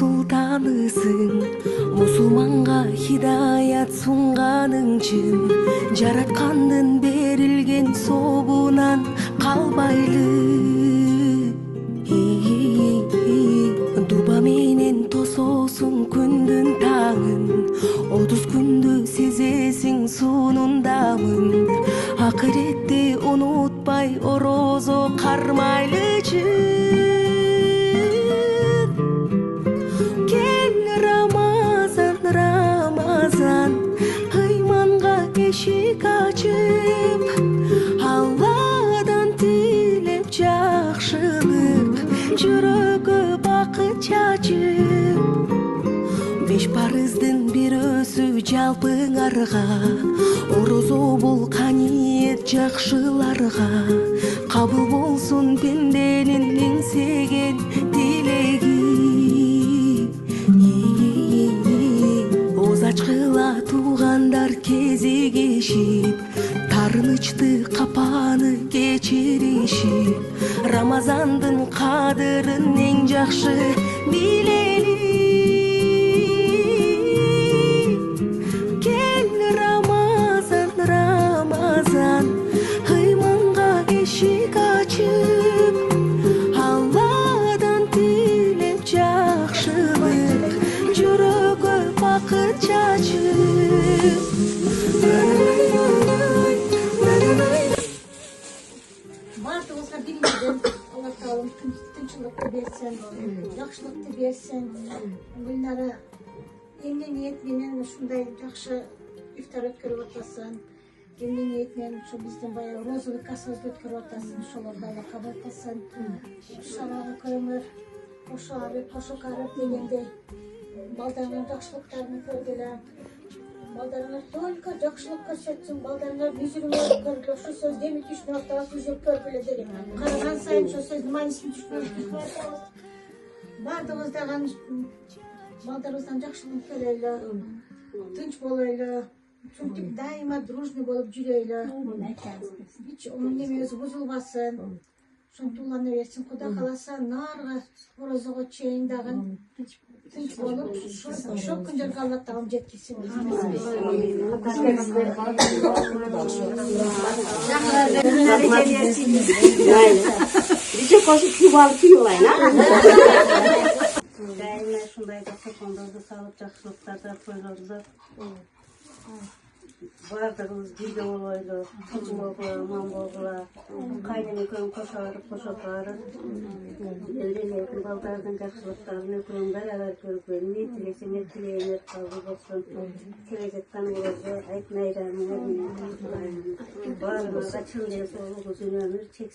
султанысың, мусулманга хидаят сунганың чын, жараткандын берилген собунан калбайлы. Дуба менен тососуң күндүн таңын, 30 күндү сезесиң суунун дамын. Акыретте унутпай орозо кармайлы чын. Кел Рамазан, Рамазан, ыйманга эшик ачып, Алладан тилеп жакшылык, жүрөгө бакыт чачып. 5 парыздын бирөөсү жалпыңарга, орозо бул каниет жакшыларга. Кабыл болсун пенденин эңсеген тилеги. Оз ачкыла туугандар кезигишип, тарынычты капаны кечиришип, Рамазандын кадырын эң жакшы билели. Кел Рамазан, Рамазан, ыйманга эшик ачып, Алладан тилеп жакшылык, жүрөгө бакыт чачып. Бардығызға берейден, Алла Тағалам тынчылықты берсін, жақшылықты берсін. Гүлнара емне ниетменен ушундай жақшы ифтар өткөрүп атасың. Емне ниетменен ушу биздин баягы розовый кассабызды өткөрүп атасың. Ошолорду Алла кабыл кылсын. Шарагы көмүр, ошо арып, ошо карып дегендей балдарыңдын жакшылыктарын көргүлө. Балдарыңар только жакшылык көрсөтсүн, балдарыңар жүзүрүңөр көргүлө, ошо сөздү эми түшүнүп атабыз, түзүп көргүлө деген. Караган сайын ошо сөздүн маанисин түшүнүп атабыз. Бардыгыбыз дагы балдарыбыздан жакшылык көрөлү, тынч болойлу, ушинтип дайыма дружный болуп жүрөйлү. Эч немебиз бузулбасын. Ошентип улана берсин. Кудай кааласа, нарга орозого чейин дагы тынч болуп, ошол күндөргө Алла Тағалам жеткизсин. Дайыма ушундай дастаркандарды салып, жакшылыктарды тойлорду бардыгыбыз бирге болойлу, тынч болгула, аман болгула, кайнын экөөң кошо барып, элден балдардын жакшылыктарын экөөң барабар көргөн, эмне тилесе, эмне тилегине кабыл болсун, келе жаткан болсо, айт майрамыңар менен баарыңарга чын эле соолук, uzun ömür,